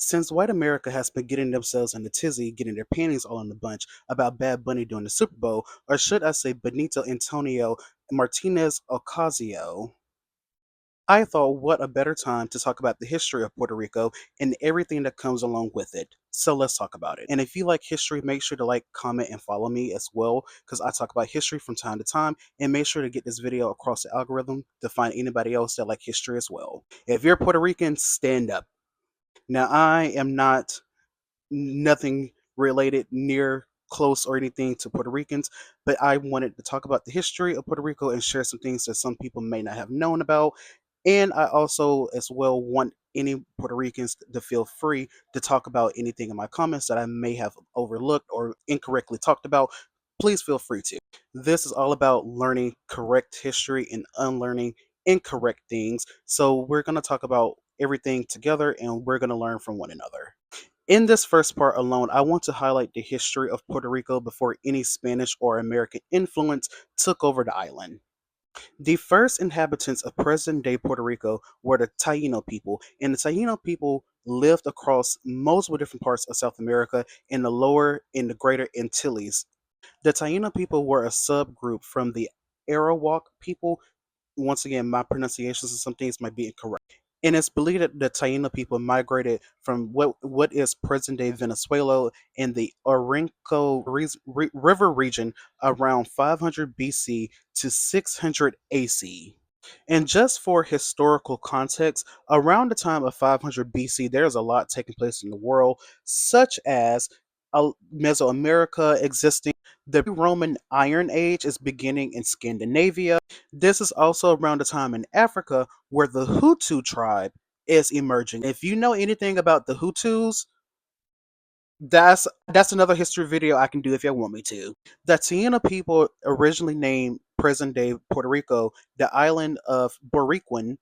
Since white America has been getting themselves in a tizzy, getting their panties all in a bunch about Bad Bunny during the Super Bowl, or should I say Benito Antonio Martinez Ocasio, I thought what a better time to talk about the history of Puerto Rico and everything that comes along with it. So let's talk about it. And if you like history, make sure to like, comment, and follow me as well, because I talk about history from time to time. And make sure to get this video across the algorithm to find anybody else that like history as well. If you're Puerto Rican, stand up. Now, I am not nothing related near close or anything to Puerto Ricans, but I wanted to talk about the history of Puerto Rico and share some things that some people may not have known about. And I also, as well, want any Puerto Ricans to feel free to talk about anything in my comments that I may have overlooked or incorrectly talked about. Please feel free to. This is all about learning correct history and unlearning incorrect things. So, we're going to talk about everything together and we're going to learn from one another. In this first part alone, I want to highlight the history of Puerto Rico before any Spanish or American influence took over the island. The first inhabitants of present day Puerto Rico were the Taino people, and the Taino people lived across multiple different parts of South America in the lower and the greater Antilles. The Taino people were a subgroup from the Arawak people. Once again, my pronunciations of some things might be incorrect. And it's believed that the Taino people migrated from what is present day Venezuela in the Orinoco River region around 500 BC to 600 AC. And just for historical context, around the time of 500 BC, there's a lot taking place in the world, such as Mesoamerica existing. The Roman Iron Age is beginning in Scandinavia. This is also around the time in Africa where the Hutu tribe is emerging. If you know anything about the Hutus, that's another history video I can do if you want me to. The Taíno people originally named present day Puerto Rico the island of Boricuan.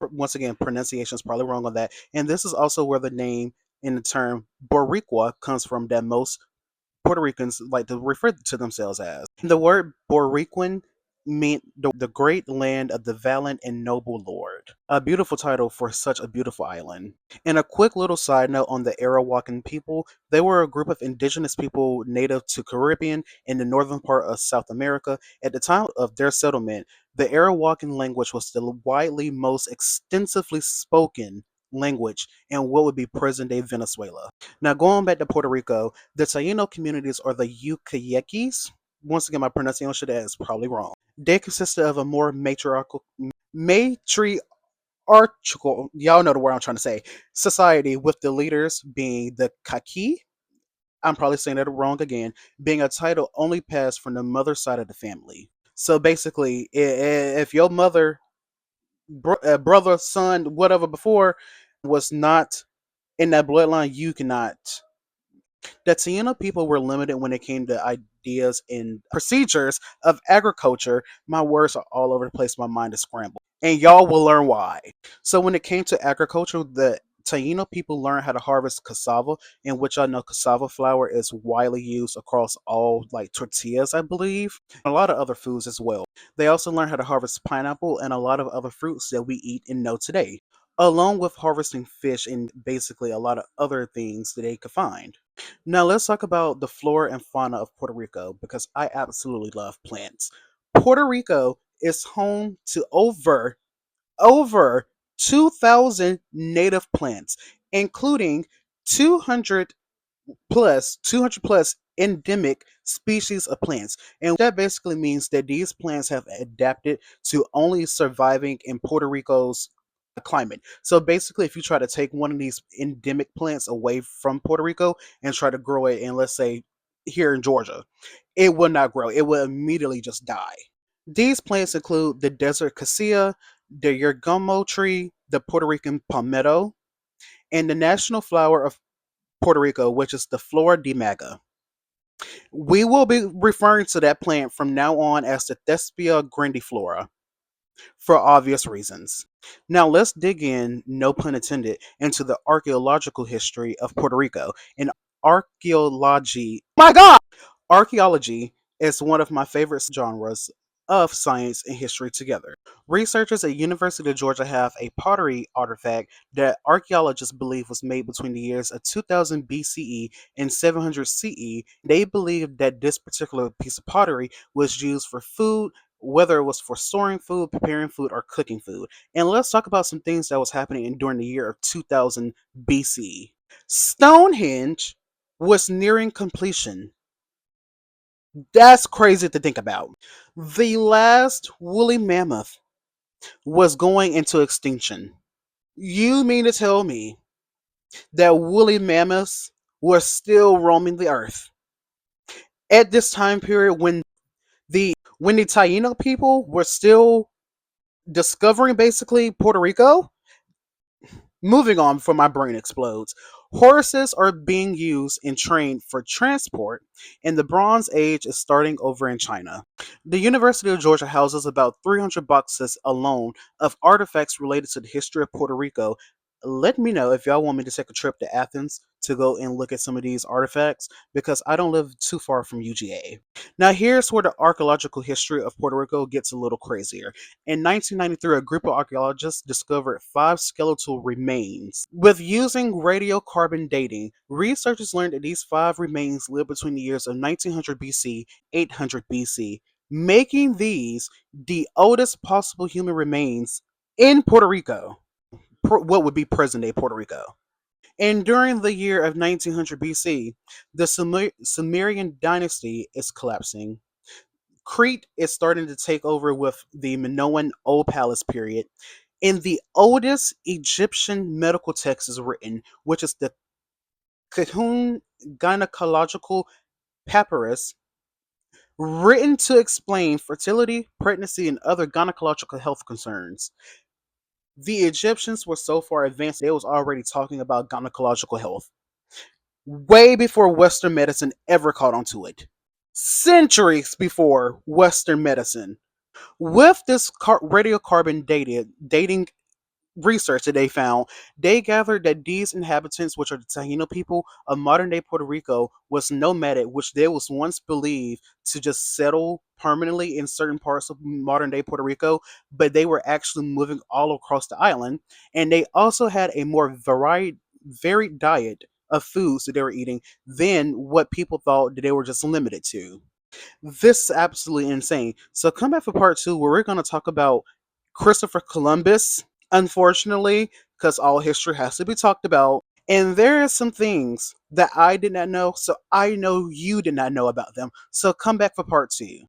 Once again, pronunciation is probably wrong on that. And this is also where the name in the term Boricua comes from, that most Puerto Ricans like to refer to themselves as. The word Boricuan meant the great land of the valiant and noble lord. A beautiful title for such a beautiful island. And a quick little side note on the Arawakan people, they were a group of indigenous people native to Caribbean in the northern part of South America. At the time of their settlement, the Arawakan language was the widely most extensively spoken language in what would be present day Venezuela. Now, going back to Puerto Rico, the Taino communities are the Yucayekis. Once again, my pronunciation is probably wrong. They consisted of a more matriarchal, y'all know the word I'm trying to say, society, with the leaders being the Kaki. I'm probably saying that wrong again, being a title only passed from the mother side of the family. So basically, if your mother, brother, son, whatever before was not in that bloodline, you cannot. The Taino people were limited when it came to ideas and procedures of agriculture. My words are all over the place. My mind is scrambled. And y'all will learn why. So, when it came to agriculture, the Taino people learned how to harvest cassava, in which I know cassava flour is widely used across all like tortillas, I believe, a lot of other foods as well. They also learned how to harvest pineapple and a lot of other fruits that we eat and know today, along with harvesting fish and basically a lot of other things that they could find. Now let's talk about the flora and fauna of Puerto Rico because I absolutely love plants. Puerto Rico is home to over 2,000 native plants, including 200 plus endemic species of plants. And that basically means that these plants have adapted to only surviving in Puerto Rico's climate. So basically, if you try to take one of these endemic plants away from Puerto Rico and try to grow it in, let's say, here in Georgia, it will not grow. It will immediately just die. These plants include the desert cassia, the yergamo tree, the Puerto Rican palmetto, and the national flower of Puerto Rico, which is the Flor de Maga. We will be referring to that plant from now on as the Thespia grandiflora for obvious reasons. Now let's dig in, no pun intended, into the archaeological history of Puerto Rico. And archaeology, my God, archaeology is one of my favorite genres of science and history together. Researchers at University of Georgia have a pottery artifact that archaeologists believe was made between the years of 2000 BCE and 700 CE. They believe that this particular piece of pottery was used for food, whether it was for storing food, preparing food, or cooking food. And let's talk about some things that was happening during the year of 2000 BCE. Stonehenge was nearing completion. That's crazy to think about. The last woolly mammoth was going into extinction. You mean to tell me that woolly mammoths were still roaming the earth at this time period when the Taino people were still discovering basically Puerto Rico? Moving on before my brain explodes. Horses are being used and trained for transport, and the Bronze Age is starting over in China. The University of Georgia houses about 300 boxes alone of artifacts related to the history of Puerto Rico. Let me know if y'all want me to take a trip to Athens to go and look at some of these artifacts because I don't live too far from UGA. Now, here's where the archaeological history of Puerto Rico gets a little crazier. In 1993, a group of archaeologists discovered five skeletal remains. With using radiocarbon dating, researchers learned that these five remains lived between the years of 1900 BC, 800 BC, making these the oldest possible human remains in Puerto Rico, what would be present day Puerto Rico. And during the year of 1900 BC, the Sumerian dynasty is collapsing. Crete is starting to take over with the Minoan Old Palace period. And the oldest Egyptian medical text is written, which is the Khethun Gynecological Papyrus, written to explain fertility, pregnancy, and other gynecological health concerns. The Egyptians were so far advanced they was already talking about gynecological health way before Western medicine ever caught onto it. Centuries before Western medicine. With this radiocarbon dating research that they found, they gathered that these inhabitants, which are the Taino people of modern day Puerto Rico, was nomadic, which they was once believed to just settle permanently in certain parts of modern day Puerto Rico, but they were actually moving all across the island. And they also had a more varied diet of foods that they were eating than what people thought that they were just limited to. This is absolutely insane. So come back for part two where we're going to talk about Christopher Columbus, unfortunately, because all history has to be talked about. And there are some things that I did not know, so I know you did not know about them. So come back for part two.